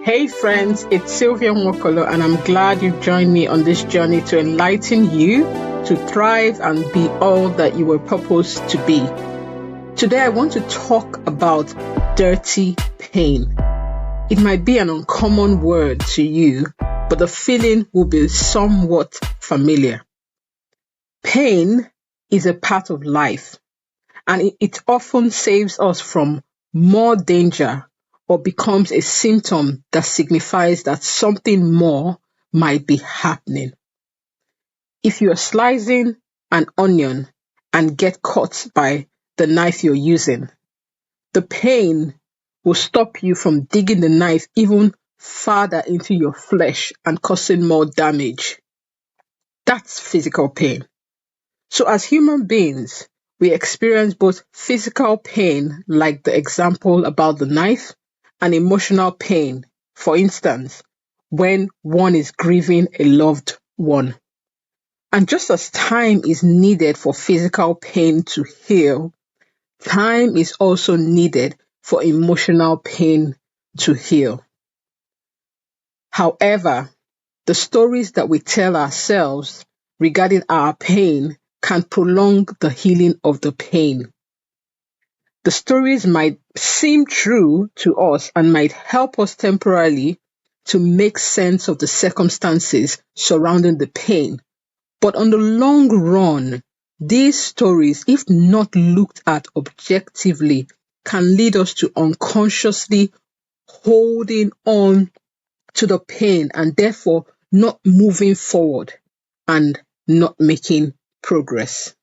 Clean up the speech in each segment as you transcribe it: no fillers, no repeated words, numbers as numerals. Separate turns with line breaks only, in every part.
Hey friends, it's Sylvia Mwokolo and I'm glad you've joined me on this journey to enlighten you, to thrive and be all that you were purposed to be. Today I want to talk about dirty pain. It might be an uncommon word to you, but the feeling will be somewhat familiar. Pain is a part of life, and it often saves us from more danger or becomes a symptom that signifies that something more might be happening. If you are slicing an onion and get caught by the knife you're using, the pain will stop you from digging the knife even farther into your flesh and causing more damage. That's physical pain. So as human beings, we experience both physical pain, like the example about the knife, and emotional pain, for instance, when one is grieving a loved one. And just as time is needed for physical pain to heal, time is also needed for emotional pain to heal. However, the stories that we tell ourselves regarding our pain can prolong the healing of the pain. The stories might seem true to us and might help us temporarily to make sense of the circumstances surrounding the pain. But on the long run, these stories, if not looked at objectively, can lead us to unconsciously holding on to the pain and therefore not moving forward and not making progress.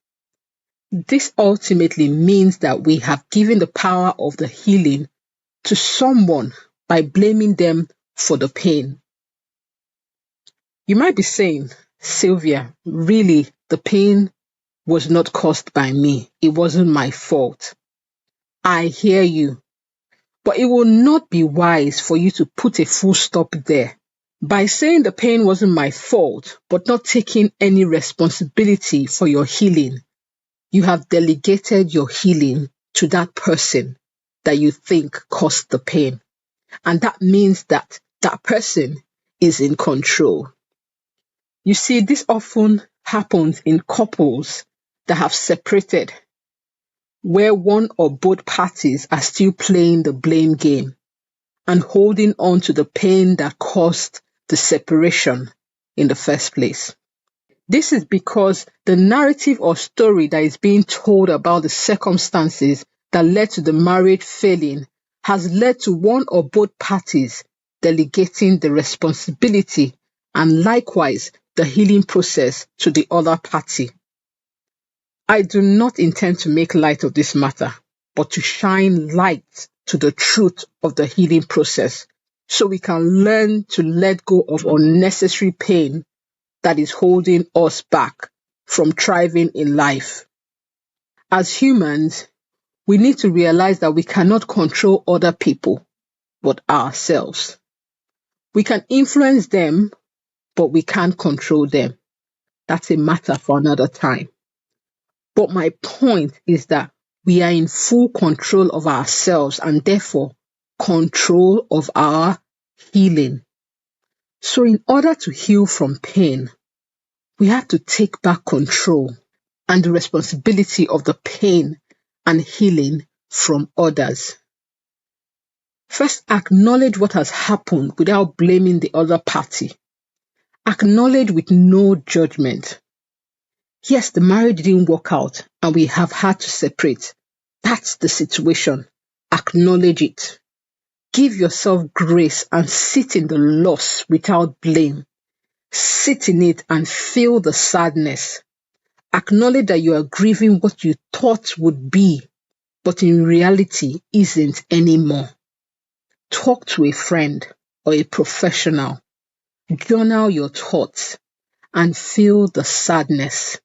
This ultimately means that we have given the power of the healing to someone by blaming them for the pain. You might be saying, Sylvia, really, the pain was not caused by me. It wasn't my fault. I hear you, but it will not be wise for you to put a full stop there. By saying the pain wasn't my fault, but not taking any responsibility for your healing, you have delegated your healing to that person that you think caused the pain. And that means that that person is in control. You see, this often happens in couples that have separated, where one or both parties are still playing the blame game and holding on to the pain that caused the separation in the first place. This is because the narrative or story that is being told about the circumstances that led to the marriage failing has led to one or both parties delegating the responsibility and likewise the healing process to the other party. I do not intend to make light of this matter, but to shine light to the truth of the healing process so we can learn to let go of unnecessary pain that is holding us back from thriving in life. As humans, we need to realize that we cannot control other people, but ourselves. We can influence them, but we can't control them. That's a matter for another time. But my point is that we are in full control of ourselves and therefore control of our healing. So in order to heal from pain, we have to take back control and the responsibility of the pain and healing from others. First, acknowledge what has happened without blaming the other party. Acknowledge with no judgment. Yes, the marriage didn't work out and we have had to separate. That's the situation. Acknowledge it. Give yourself grace and sit in the loss without blame. Sit in it and feel the sadness. Acknowledge that you are grieving what you thought would be, but in reality isn't anymore. Talk to a friend or a professional. Journal your thoughts and feel the sadness.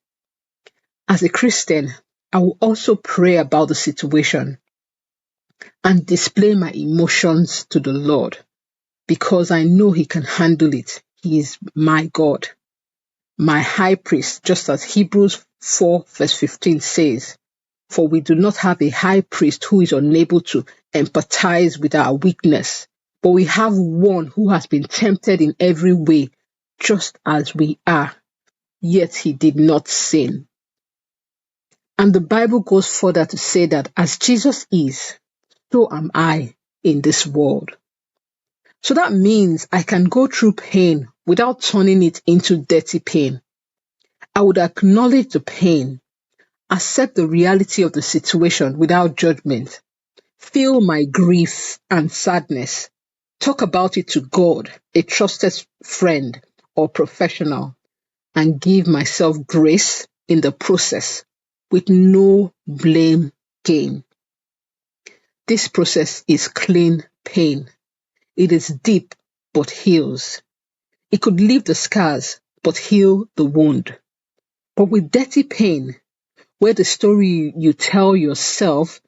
As a Christian, I will also pray about the situation and display my emotions to the Lord because I know He can handle it. He is my God, my high priest, just as Hebrews 4 verse 15 says, for we do not have a high priest who is unable to empathize with our weakness, but we have one who has been tempted in every way, just as we are, yet he did not sin. And the Bible goes further to say that as Jesus is, so am I in this world. So that means I can go through pain without turning it into dirty pain. I would acknowledge the pain, accept the reality of the situation without judgment, feel my grief and sadness, talk about it to God, a trusted friend or professional, and give myself grace in the process with no blame game. This process is clean pain. It is deep but heals. It could leave the scars but heal the wound. But with dirty pain, where the story you tell yourself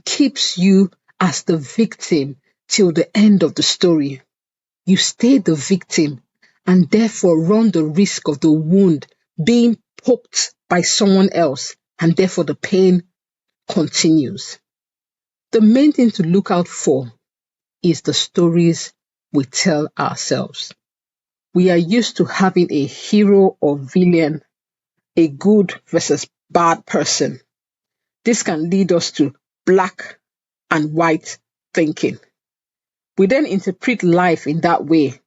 keeps you as the victim till the end of the story, you stay the victim and therefore run the risk of the wound being poked by someone else, and therefore the pain continues. The main thing to look out for is the stories we tell ourselves. We are used to having a hero or villain, a good versus bad person. This can lead us to black and white thinking. We then interpret life in that way,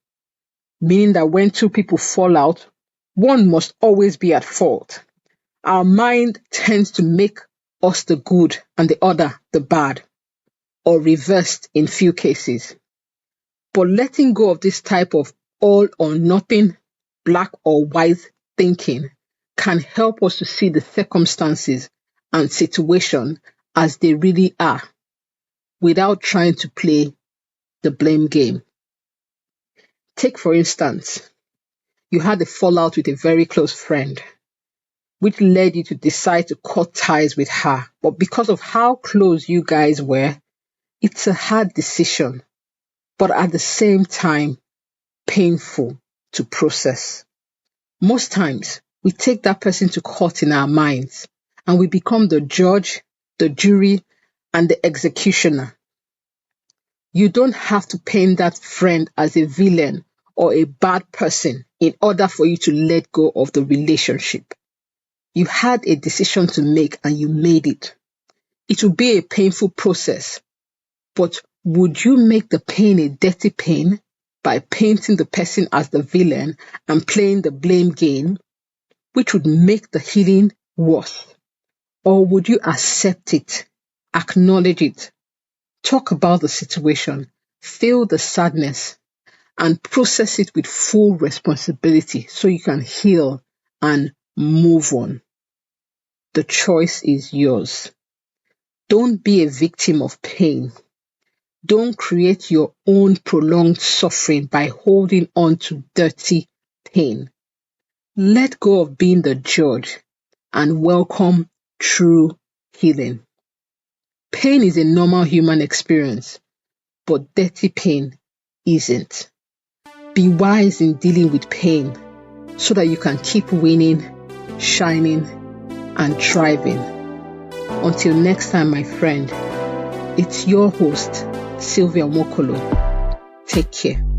meaning that when two people fall out, one must always be at fault. Our mind tends to make us the good and the other the bad, or reversed in few cases. But letting go of this type of all or nothing, black or white thinking can help us to see the circumstances and situation as they really are, without trying to play the blame game. Take, for instance, you had a fallout with a very close friend, which led you to decide to cut ties with her. But because of how close you guys were, it's a hard decision, but at the same time, painful to process. Most times, we take that person to court in our minds, and we become the judge, the jury, and the executioner. You don't have to paint that friend as a villain or a bad person in order for you to let go of the relationship. You had a decision to make and you made it. It will be a painful process, but would you make the pain a dirty pain by painting the person as the villain and playing the blame game, which would make the healing worse? Or would you accept it, acknowledge it, talk about the situation, feel the sadness, and process it with full responsibility so you can heal and move on? The choice is yours. Don't be a victim of pain. Don't create your own prolonged suffering by holding on to dirty pain. Let go of being the judge and welcome true healing. Pain is a normal human experience, but dirty pain isn't. Be wise in dealing with pain so that you can keep winning, shining, and thriving. Until next time, my friend, it's your host, Sylvia Mokolo. Take care.